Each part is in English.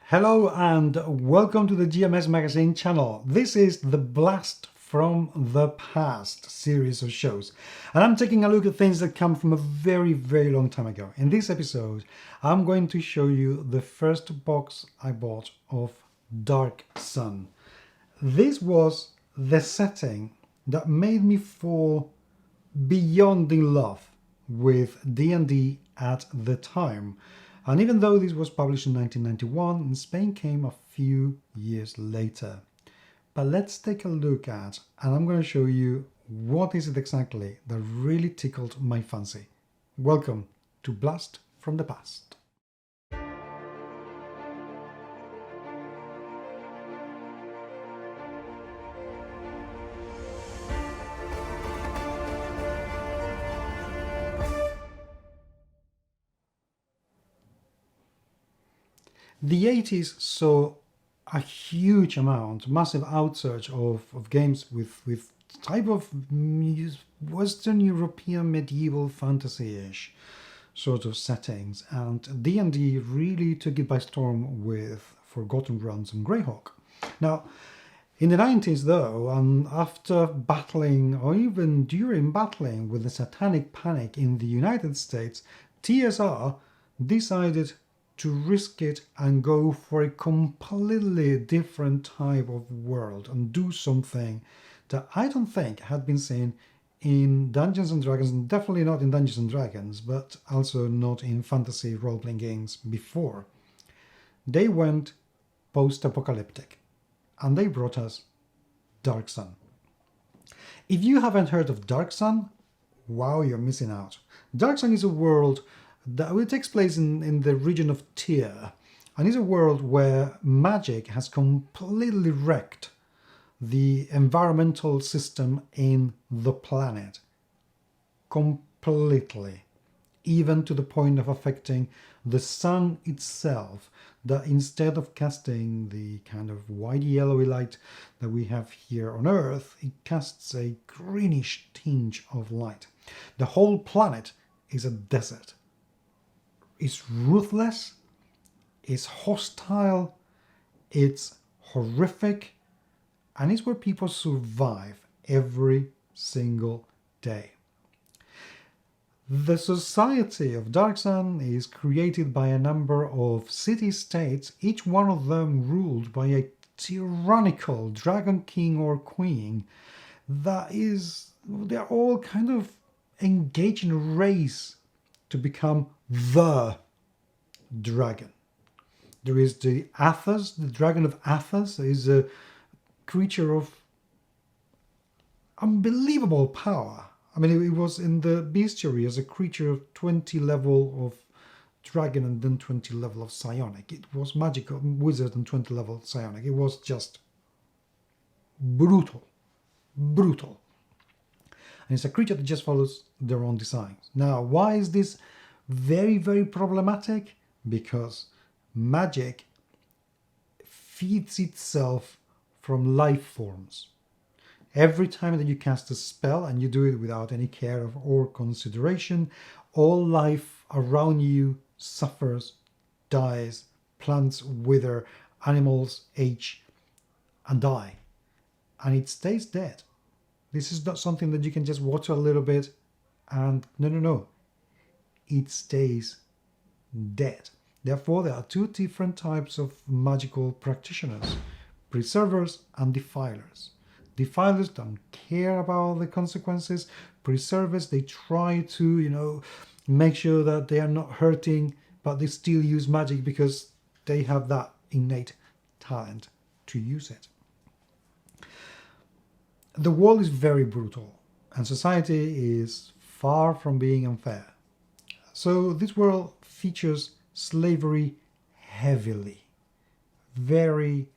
Hello and welcome to the GMS Magazine channel. This is the Blast from the Past series of shows. And I'm taking a look at things that come from a very long time ago. In this episode, I'm going to show you the first box I bought of Dark Sun. This was the setting that made me fall beyond in love with D&D at the time. And even though this was published in 1991, Spain came a few years later. But let's take a look at, and I'm going to show you what is it exactly that really tickled my fancy. Welcome to Blast from the Past. The 80s saw a huge amount, massive outsurge of games with type of Western European medieval fantasy-ish sort of settings, and D&D really took it by storm with Forgotten Realms and Greyhawk. Now, in the 90s though, and after battling, or even during battling with the Satanic Panic in the United States, TSR decided to risk it and go for a completely different type of world and do something that I don't think had been seen in Dungeons and Dragons, and definitely not in Dungeons and Dragons, but also not in fantasy role-playing games before. They went post-apocalyptic and they brought us Dark Sun. If you haven't heard of Dark Sun, wow, you're missing out. Dark Sun is a world that takes place in the region of Tyr, and is a world where magic has completely wrecked the environmental system in the planet. Completely. Even to the point of affecting the sun itself, that instead of casting the kind of white yellowy light that we have here on Earth, it casts a greenish tinge of light. The whole planet is a desert. It's ruthless, it's hostile, it's horrific, and it's where people survive every single day. The society of Dark Sun is created by a number of city-states, each one of them ruled by a tyrannical dragon king or queen they're all kind of engaged in a race to become the dragon. There is the Athos, the dragon of Athos, is a creature of unbelievable power. I mean, it was in the bestiary as a creature of 20 level of dragon and then 20 level of psionic. It was magical wizard and 20 level psionic. It was just brutal. And it's a creature that just follows their own designs. Now, why is this very problematic? Because magic feeds itself from life forms. Every time that you cast a spell, and you do it without any care or consideration, all life around you suffers, dies, plants wither, animals age and die, and it stays dead. This is not something that you can just water a little bit and no. It stays dead. Therefore, there are two different types of magical practitioners: preservers and defilers. Defilers don't care about the consequences. Preservers, they try to, make sure that they are not hurting, but they still use magic because they have that innate talent to use it. The world is very brutal, and society is far from being unfair. So this world features slavery heavily, very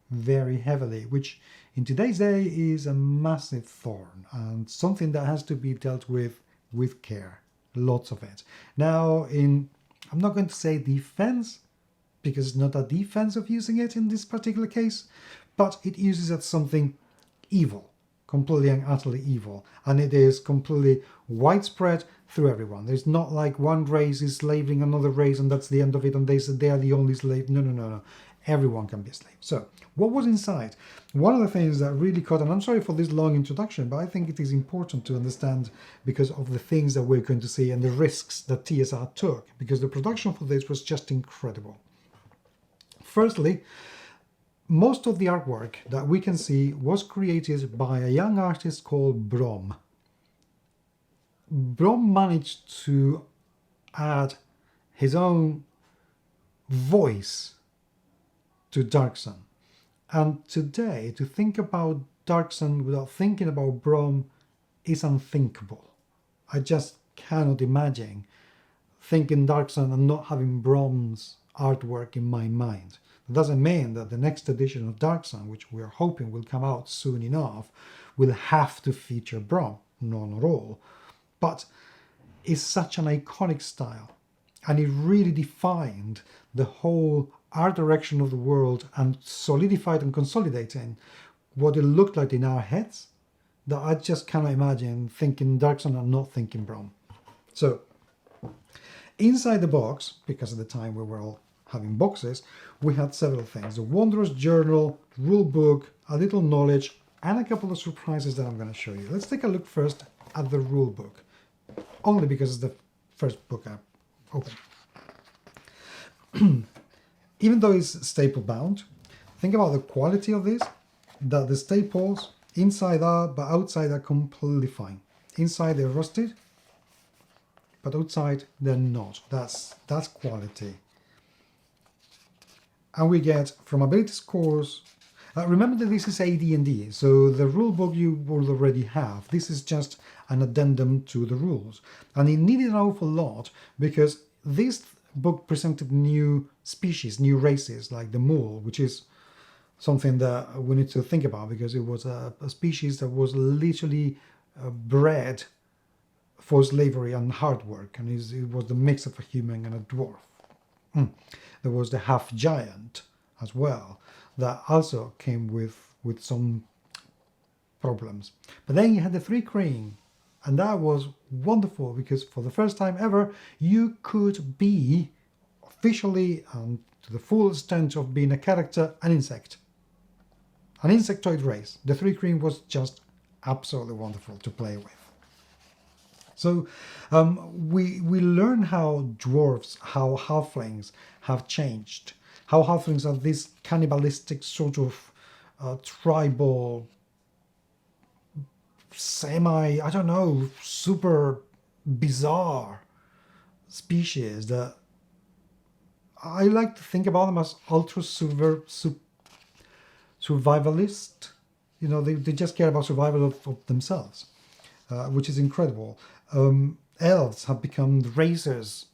heavily, which in today's day is a massive thorn and something that has to be dealt with care, lots of it. Now, I'm not going to say defense, because it's not a defense of using it in this particular case, but it uses it as something evil, completely and utterly evil, and it is completely widespread through everyone. There's not like one race is slaving another race and that's the end of it and they are the only slave. No. Everyone can be a slave. So, what was inside? One of the things that really caught, and I'm sorry for this long introduction, but I think it is important to understand because of the things that we're going to see and the risks that TSR took, because the production for this was just incredible. Firstly, most of the artwork that we can see was created by a young artist called Brom. Brom managed to add his own voice to Dark Sun. And today, to think about Dark Sun without thinking about Brom is unthinkable. I just cannot imagine thinking Dark Sun and not having Brom's artwork in my mind. That doesn't mean that the next edition of Dark Sun, which we are hoping will come out soon enough, will have to feature Brom. No, not all. But it's such an iconic style. And it really defined the whole art direction of the world and solidified and consolidating what it looked like in our heads, that I just cannot imagine thinking Dark Sun and not thinking Brom. So, inside the box, because at the time we were all having boxes, we had several things. The Wondrous Journal, rule book, a little knowledge, and a couple of surprises that I'm going to show you. Let's take a look first at the rule book, only because it's the first book I opened. Even though it's staple bound, think about the quality of this, that the staples inside are, but outside are completely fine. Inside they're rusted, but outside they're not. That's quality. And we get from ability scores. Remember that this is AD&D, so the rule book you will already have. This is just an addendum to the rules. And it needed an awful lot because this book presented new species, new races, like the mole, which is something that we need to think about because it was a species that was literally bred for slavery and hard work, and it was the mix of a human and a dwarf. There was the half giant as well, that also came with some problems. But then you had the three crane, and that was wonderful because for the first time ever, you could be officially and to the full extent of being a character, an insect. An insectoid race. The three crane was just absolutely wonderful to play with. So we learn how dwarves, how halflings have changed, how halflings are this cannibalistic sort of tribal, I don't know, super bizarre species that I like to think about them as ultra survivalist. You know, they just care about survival of themselves, which is incredible. Elves have become racers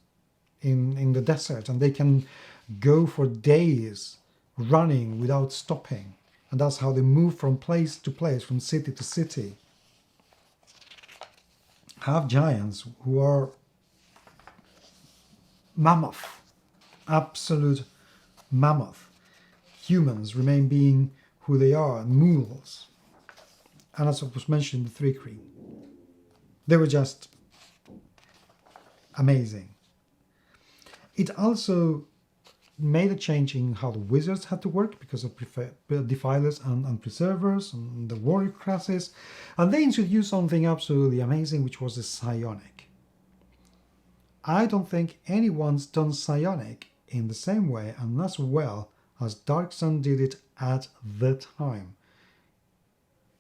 in the desert, and they can go for days running without stopping, and that's how they move from place to place, from city to city. Half giants who are mammoth, absolute mammoth. Humans remain being who they are, mules. And as I was mentioning, the three crane. They were just amazing. It also made a change in how the wizards had to work because of defilers and preservers and the warrior classes, and they introduced something absolutely amazing, which was the psionic. I don't think anyone's done psionic in the same way and as well as Dark Sun did it at the time.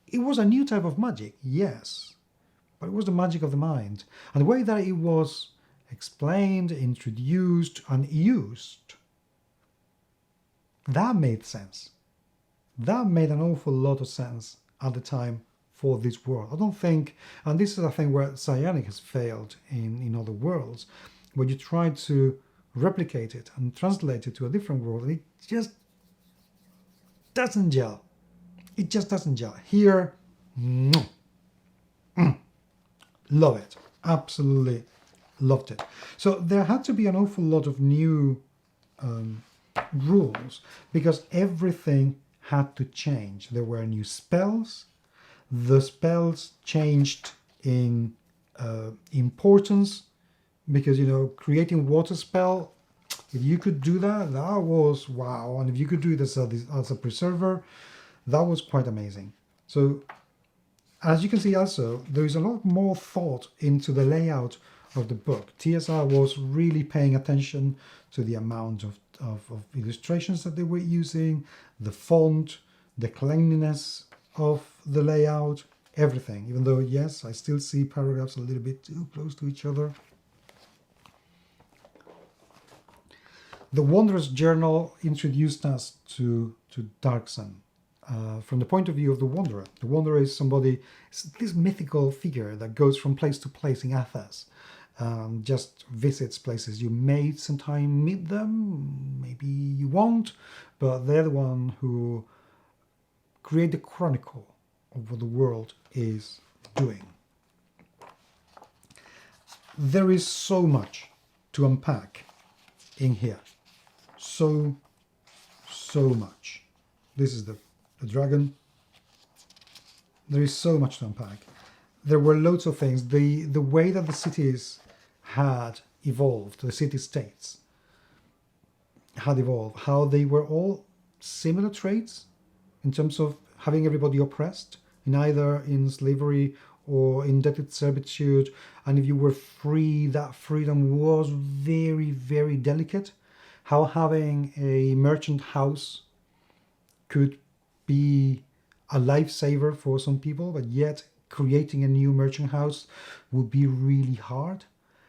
It was a new type of magic, yes, but it was the magic of the mind, and the way that it was explained, introduced, and used, that made sense. That made an awful lot of sense at the time for this world. I don't think, and this is a thing where psionic has failed in other worlds, where you try to replicate it and translate it to a different world, and it just doesn't gel. It just doesn't gel. Here, love it. Absolutely loved it. So there had to be an awful lot of new rules because everything had to change. There were new spells. The spells changed in importance because, you know, creating water spell, If you could do that, that was wow. And if you could do this as a preserver, that was quite amazing. So as you can see also, there is a lot more thought into the layout of the book. TSR was really paying attention to the amount of illustrations that they were using, the font, the cleanliness of the layout, everything. Even though, yes, I still see paragraphs a little bit too close to each other. The Wondrous Journal introduced us to Dark Sun. From the point of view of the Wanderer. The Wanderer is this mythical figure that goes from place to place in Athas, just visits places. You may sometime meet them, maybe you won't, but they're the one who create the chronicle of what the world is doing. There is so much to unpack in here. So much. This is the dragon. There is so much to unpack. There were loads of things. The way that the cities had evolved, the city-states had evolved, how they were all similar traits in terms of having everybody oppressed, in either in slavery or indentured servitude. And if you were free, that freedom was very, very delicate. How having a merchant house could be a lifesaver for some people, but yet creating a new merchant house would be really hard.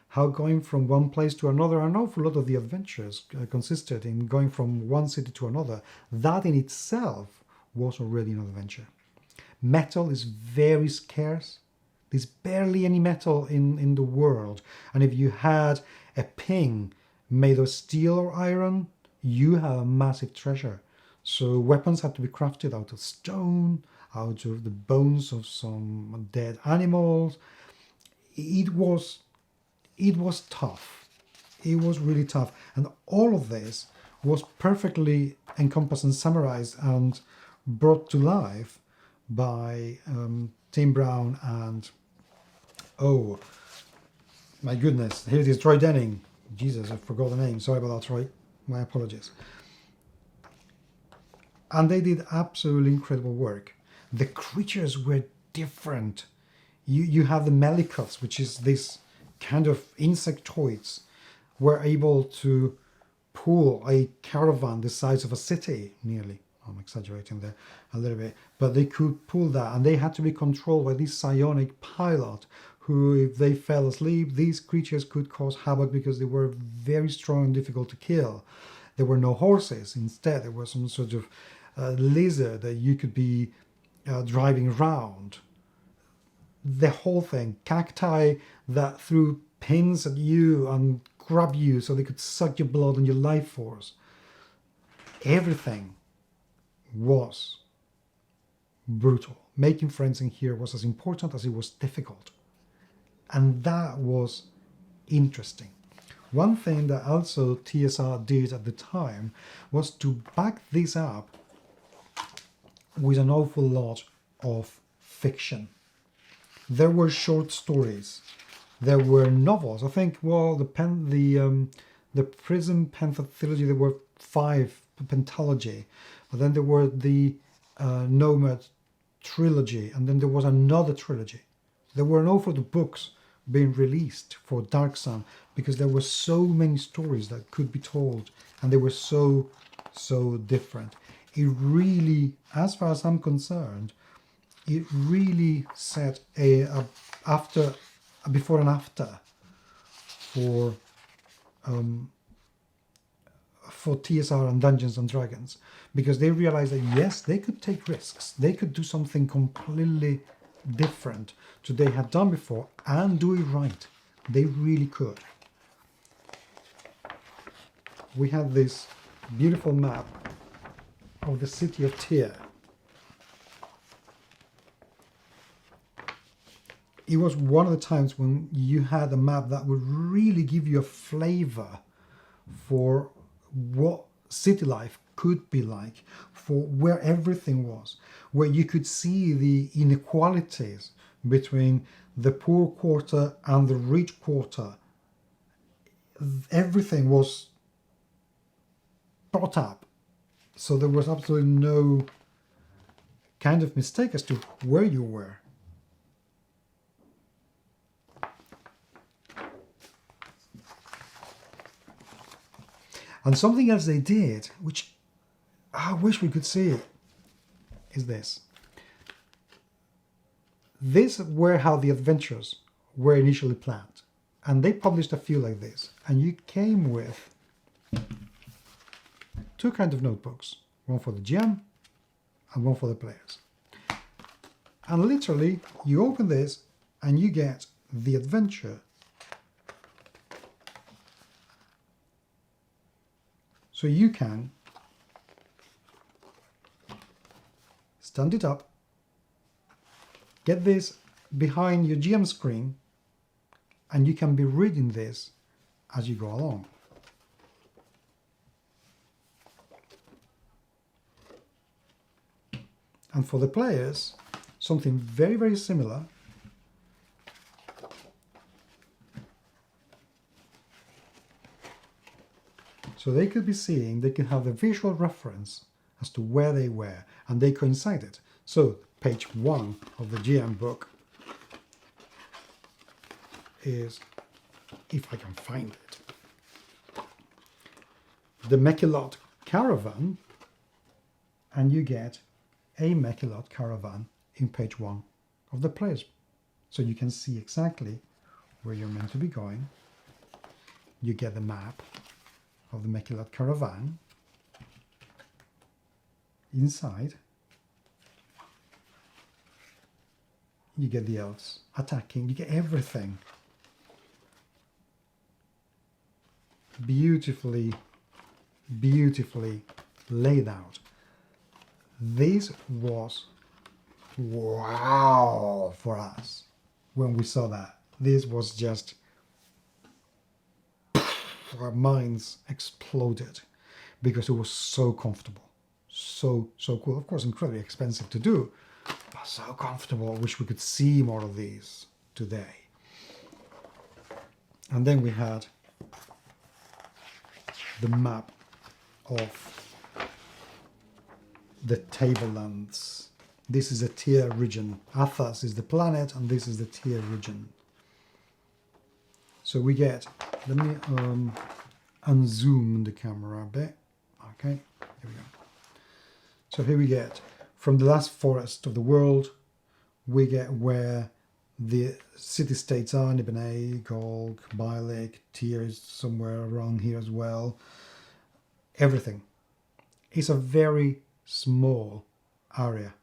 How going from one place to another, an awful lot of the adventures consisted in going from one city to another. That in itself was already an adventure. Metal is very scarce. There's barely any metal in the world. And if you had a ping made of steel or iron, you have a massive treasure. So weapons had to be crafted out of stone, out of the bones of some dead animals. It was tough. It was really tough. And all of this was perfectly encompassed and summarized and brought to life by Tim Brown and, oh my goodness, here it is, Troy Denning. Jesus, I forgot the name. Sorry about that, Troy. My apologies. And they did absolutely incredible work. The creatures were different. You have the Melicots, which is this kind of insectoids, were able to pull a caravan the size of a city, nearly. I'm exaggerating there a little bit. But they could pull that, and they had to be controlled by this psionic pilot who, if they fell asleep, these creatures could cause havoc because they were very strong and difficult to kill. There were no horses. Instead, there was some sort of lizard that you could be driving around. The whole thing. Cacti that threw pins at you and grab you so they could suck your blood and your life force. Everything was brutal. Making friends in here was as important as it was difficult. And that was interesting. One thing that also TSR did at the time was to back this up with an awful lot of fiction. There were short stories. There were novels. I think, well, the Prism Pentatology, there were 5 pentalogy. But then there were the Nomad trilogy, and then there was another trilogy. There were an awful lot of books being released for Dark Sun because there were so many stories that could be told, and they were so different. It really, as far as I'm concerned, it really set a before and after for TSR and Dungeons and Dragons, because they realized that yes, they could take risks, they could do something completely different to they had done before and do it right. They really could. We have this beautiful map of the city of Tyr. It was one of the times when you had a map that would really give you a flavor for what city life could be like, for where everything was, where you could see the inequalities between the poor quarter and the rich quarter. Everything was brought up. So there was absolutely no kind of mistake as to where you were. And something else they did, which I wish we could see it, is this. These were how the adventures were initially planned. And they published a few like this. And you came with two kinds of notebooks. One for the GM and one for the players. And literally, you open this and you get the adventure. So you can stand it up, get this behind your GM screen, and you can be reading this as you go along. And for the players, something very, very similar. So they could be seeing, they can have the visual reference as to where they were, and they coincided. So page 1 of the GM book is, if I can find it, the Mechalot Caravan, and you get a Mechalot Caravan in page 1 of the players. So you can see exactly where you're meant to be going. You get the map of the Mechalot Caravan. Inside, you get the elves attacking, you get everything beautifully laid out. This was wow for us when we saw that. This was just, our minds exploded because it was so comfortable, so cool. Of course, incredibly expensive to do, but so comfortable. I wish we could see more of these today. And then we had the map of the Tablelands. This is a tier region. Athas is the planet, and this is the tier region. So we get, let me unzoom the camera a bit. Okay, here we go. So here we get, from the last forest of the world, we get where the city-states are, Nibene, Golg, Bialik, Tiers, somewhere around here as well. Everything. It's a very small area.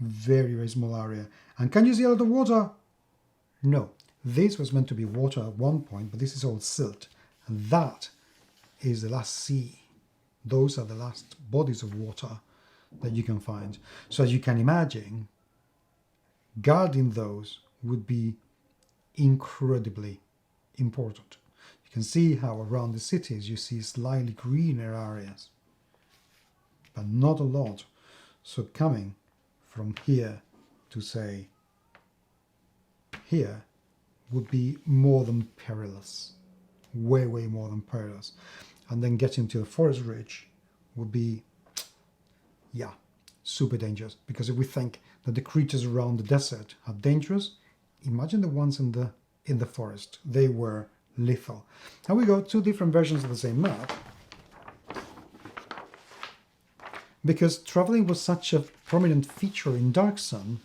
Very, very small area. And can you see a lot of water? No. This was meant to be water at one point, but this is all silt. And that is the last sea. Those are the last bodies of water that you can find. So as you can imagine, guarding those would be incredibly important. You can see how around the cities you see slightly greener areas, but not a lot. So coming from here to say here would be more than perilous, way more than perilous. And then getting to the forest ridge would be, yeah, super dangerous. Because if we think that the creatures around the desert are dangerous, imagine the ones in the forest. They were lethal. And we got two different versions of the same map, because traveling was such a prominent feature in Dark Sun.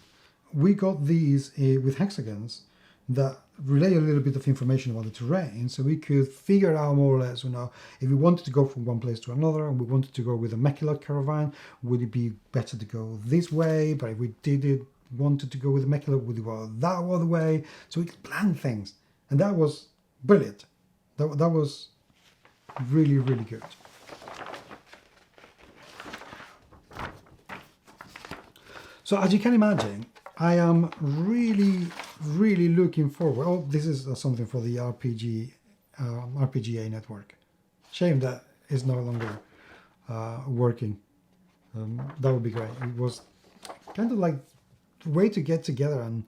We got these with hexagons that relay a little bit of information about the terrain, so we could figure out more or less, if we wanted to go from one place to another and we wanted to go with a Mechalot Caravan, would it be better to go this way? But if we wanted to go with a Mechalot, would it go that other way? So we could plan things, and that was brilliant. That was really, really good. So as you can imagine, I am really looking forward. Oh, this is something for the RPGA network. Shame that is no longer working. That would be great. It was kind of like a way to get together and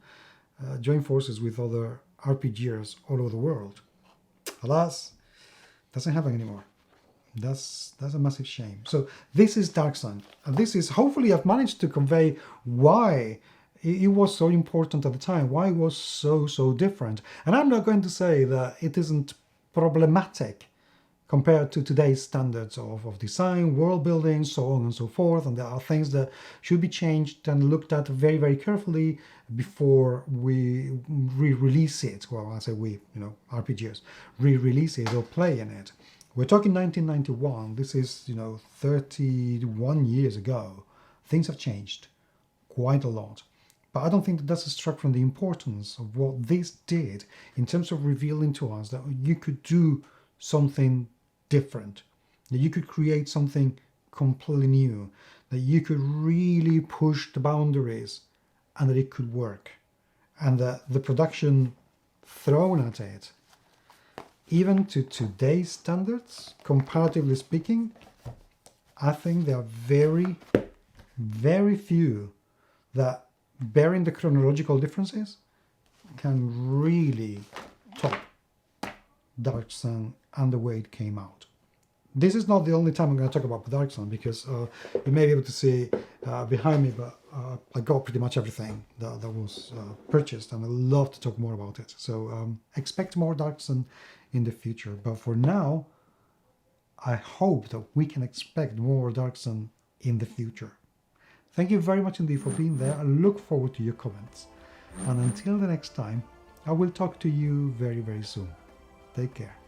join forces with other RPGers all over the world. Alas, doesn't happen anymore. That's a massive shame. So this is Dark Sun, and this is, hopefully I've managed to convey why it was so important at the time, why it was so different. And I'm not going to say that it isn't problematic compared to today's standards of design, world building, so on and so forth. And there are things that should be changed and looked at very carefully before we re-release it. Well, I say we, RPGers, re-release it or play in it. We're talking 1991. This is, 31 years ago. Things have changed quite a lot. But I don't think that that's a struck from the importance of what this did in terms of revealing to us that you could do something different, that you could create something completely new, that you could really push the boundaries and that it could work. And that the production thrown at it, even to today's standards, comparatively speaking, I think there are very few that, bearing the chronological differences, can really top Dark Sun and the way it came out. This is not the only time I'm going to talk about Dark Sun, because you may be able to see behind me, but I got pretty much everything that was purchased, and I'd love to talk more about it. So expect more Dark Sun in the future. But for now, I hope that we can expect more Dark Sun in the future. Thank you very much indeed for being there. I look forward to your comments. And until the next time, I will talk to you very soon. Take care.